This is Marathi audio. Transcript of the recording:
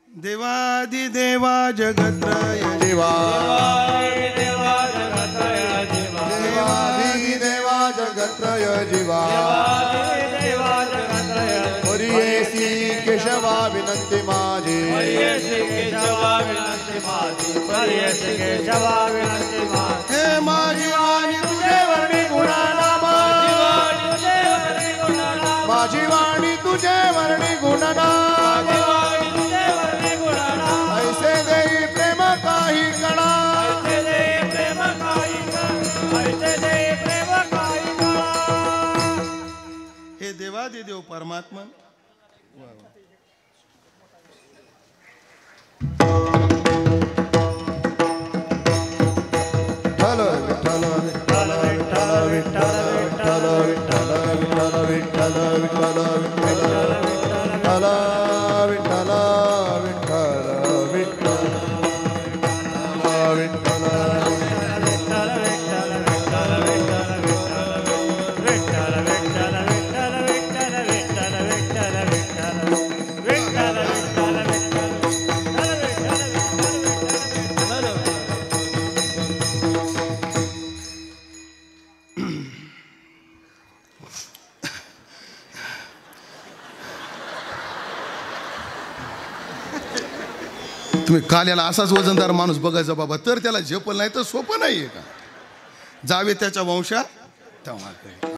देवादिदेवा जगत्रय जीवा देवादिदेवा जगत्रय जीवा हरियेसी केशवा विनंती माझी हे माझी वाणी तुझे वर्णी गुणनामा माझी वाणी तुझे वर्णी गुणनामा ऐसे देई प्रेम काही कणा हे देवादिदेव परमात्मा तुम्ही काल याला असाच वजनदार माणूस बघायचा बाबा तर त्याला झेपल नाही तर सोपं नाहीये का जावे त्याच्या वंशा